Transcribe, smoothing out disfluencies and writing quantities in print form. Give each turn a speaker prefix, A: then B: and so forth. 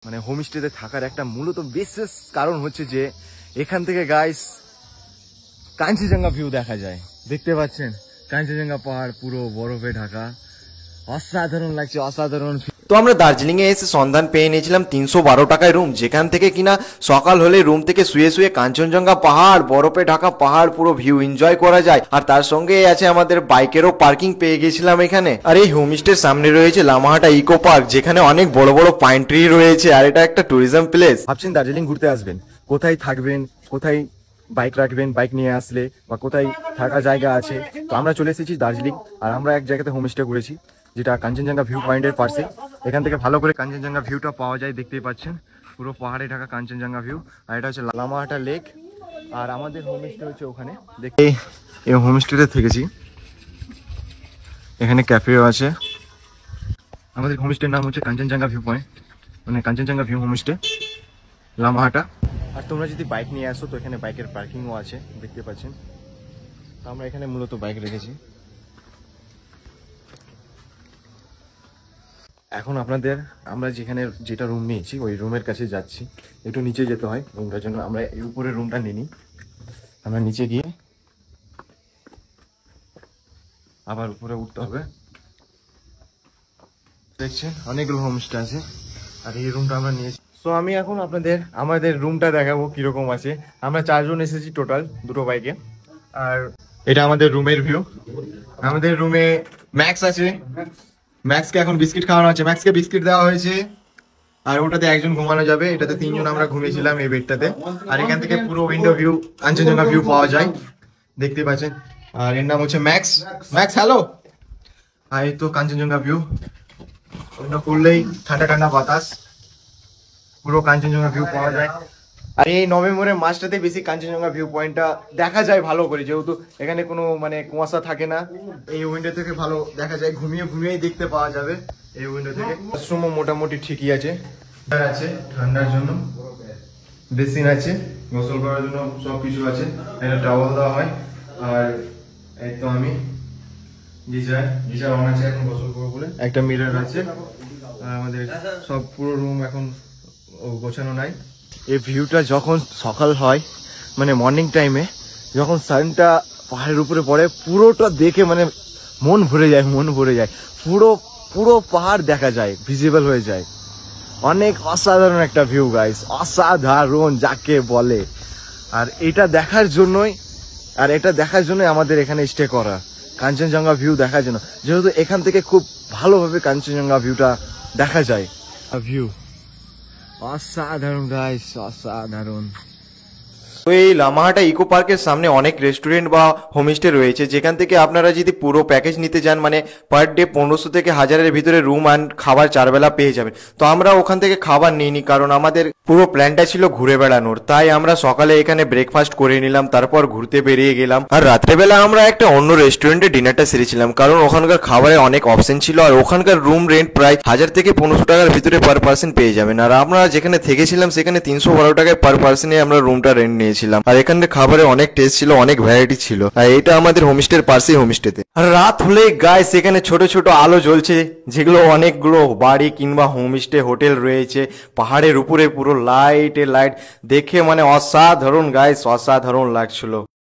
A: মানে হোমস্টেতে থাকার একটা মূলত বিশেষ কারণ হচ্ছে যে এখান থেকে গাইস কাঞ্চনজঙ্ঘা ভিউ দেখা যায়। দেখতে পাচ্ছেন কাঞ্চনজঙ্ঘা পাহাড় পুরো বরফে ঢাকা, অসাধারণ লাগছে, অসাধারণ।
B: তো আমরা দার্জিলিং এ এসে সন্ধান পেয়ে নিয়েছিলাম 312 টাকায় রুম, যেখান থেকে কিনা সকাল হলে রুম থেকে শুয়ে শুয়ে কাঞ্চনজঙ্ঘা পাহাড়, বরফে ঢাকা পাহাড় পুরো ভিউ এনজয় করা যায়। আর তার সঙ্গে আছে আমাদের বাইকেরও পার্কিং পেয়ে গেছিলাম এখানে। আর এই হোমস্টের সামনে রয়েছে লামাহাটা ইকো পার্ক, যেখানে অনেক বড় বড় পাইন ট্রি রয়েছে, আর এটা একটা ট্যুরিজম প্লেস।
A: ভাবছেন দার্জিলিং ঘুরতে আসবেন, কোথায় থাকবেন, কোথায় বাইক রাখবেন, বাইক নিয়ে আসলে বা কোথায় থাকা জায়গা আছে। তো আমরা চলে এসেছি দার্জিলিং, আর আমরা এক জায়গাতে হোমস্টে করেছি যেটা কাঞ্চনজঙ্ঘা ভিউ পয়েন্টের পাশে। এখান থেকে ভালো করে কাঞ্চনজঙ্ঘা ভিউটা পাওয়া যায়, দেখতেই পাচ্ছেন পুরো পাহাড়ে ঢাকা কাঞ্চনজঙ্ঘা ভিউ। আর এটা হচ্ছে লামাহাটা লেক, আর আমাদের হোমস্টে হচ্ছে ওখানে। দেখতে এই হোমস্টেতে থেকেছি, এখানে ক্যাফেও আছে। আমাদের হোমস্টের নাম হচ্ছে কাঞ্চনজঙ্ঘা ভিউ পয়েন্ট, মানে কাঞ্চনজঙ্ঘা ভিউ হোমস্টে লামাহাটা। আর তোমরা যদি বাইক নিয়ে আসো তো এখানে বাইকের পার্কিংও আছে, দেখতে পাচ্ছেন। তো আমরা এখানে মূলত বাইক রেখেছি। এখন আপনাদের আমরা যেটা রুম নিয়েছি ওই রুমের কাছে যাচ্ছি। একটু নিচে যেতে হয় রুমটার জন্য, আমরা এই উপরের রুমটা নিই। আমরা নিচে গিয়ে আবার উপরে উঠতে হবে। দেখছেন অনেকগুলো হোমস্টে আছে, আর এই রুমটা আমরা নিয়েছি। তো আমি এখন আপনাদের আমাদের রুমটা দেখাবো কিরকম আছে। আমরা 4 জন এসেছি টোটাল, দুটো বাইকে। আর এটা আমাদের রুমের ভিউ। আমাদের রুমে ম্যাক্স আছে, ম্যাক্সকে এখন বিস্কিট খাওয়ানো হচ্ছে, ম্যাক্সকে বিস্কিট দেওয়া হয়েছে। আর ওটাতে একজন ঘুমানো যাবে, এটাতে 3 জন আমরা ঘুমিয়েছিলাম এই বেডটাতে। আর এখান থেকে পুরো উইন্ডো ভিউ, কাঞ্চনজঙ্ঘা ভিউ পাওয়া যায়, দেখতে পাচ্ছেন। আর এর নাম হচ্ছে ম্যাক্স। Max hello. আর এই তো কাঞ্চনজঙ্ঘা ভিউ, উইন্ডো খুললেই ঠান্ডা ঠান্ডা বাতাস, পুরো কাঞ্চনজঙ্ঘা ভিউ পাওয়া যায়। আর এই নভেম্বরের মাসটাতে বেশি কাঞ্চনজঙ্ঘা ভিউ পয়েন্টটা দেখা যায় ভালো করে, যেহেতু এখানে কোনো মানে কুয়াশা থাকে না। এই উইন্ডো থেকে ভালো দেখা যায়, ঘুমিয়ে ঘুমিয়েই দেখতে পাওয়া যাবে এই উইন্ডো থেকে। ওয়াশরুমও মোটামুটি ঠিকই আছে, ঠান্ডার জন্য বেসিন আছে, গোসল করার জন্য সবকিছু আছে, একটা টাওয়াল দেওয়া হয়। আর এই তো আমি গিজার অন আছে, এখন গোসল করবো বলে। একটা মিরর আছে। আর আমাদের সব পুরো রুম এখন গোছানো নাই। এই ভিউটা যখন সকাল হয়, মানে মর্নিং টাইমে যখন সানটা পাহাড়ের উপরে পড়ে, পুরোটা দেখে মানে মন ভরে যায়, মন ভরে যায়। পুরো পুরো পাহাড় দেখা যায়, ভিজিবল হয়ে যায়। অনেক অসাধারণ একটা ভিউ গাইস, অসাধারণ যাকে বলে। আর এটা দেখার জন্যই আমাদের এখানে স্টে করা, কাঞ্চনজঙ্ঘা ভিউ দেখার জন্য, যেহেতু এখান থেকে খুব ভালোভাবে কাঞ্চনজঙ্ঘা ভিউটা দেখা যায়। ভিউ অসাধারণ গাইস, অসাধারণ।
B: তো এই লামাহাটা ইকো পার্কের সামনে অনেক রেস্টুরেন্ট বা হোমস্টে রয়েছে, যেখান থেকে আপনারা যদি পুরো প্যাকেজ নিতে যান, মানে পার ডে 1500 থেকে 1000-এর ভিতরে রুম অ্যান্ড খাবার 4 বেলা পেয়ে যাবেন। তো আমরা ওখান থেকে খাবার নিইনি, কারণ আমাদের পুরো প্ল্যানটা ছিল ঘুরে বেড়ানোর। তাই আমরা সকালে এখানে ব্রেকফাস্ট করে নিলাম, তারপর ঘুরতে বেরিয়ে গেলাম। আর রাত্রেবেলা আমরা একটা অন্য রেস্টুরেন্টে ডিনারটা সেরেছিলাম, কারণ ওখানকার খাবারে অনেক অপশন ছিল। আর ওখানকার রুম রেন্ট প্রায় 1000 থেকে 1500 টাকার ভিতরে পার পার্সন পেয়ে যাবেন। আর আমরা যেখানে থেকেছিলাম সেখানে 312 টাকায় পার পার্সনে আমরা রুমটা রেন্ট নিয়েছিলাম। আর এখানে খাবারে অনেক টেস্ট ছিল, অনেক ভ্যারাইটি ছিল। আর এটা আমাদের হোমস্টের পাশেই হোমস্টেতে। আর রাত হলে গাইস এখানে ছোট ছোট আলো জ্বলছে, যেগুলো অনেকগুলো বাড়ি কিংবা হোমস্টে হোটেল রয়েছে পাহাড়ের উপরে, পুরো লাইট দেখে মানে অসাধারণ গাইস, অসাধারণ লাগছিল।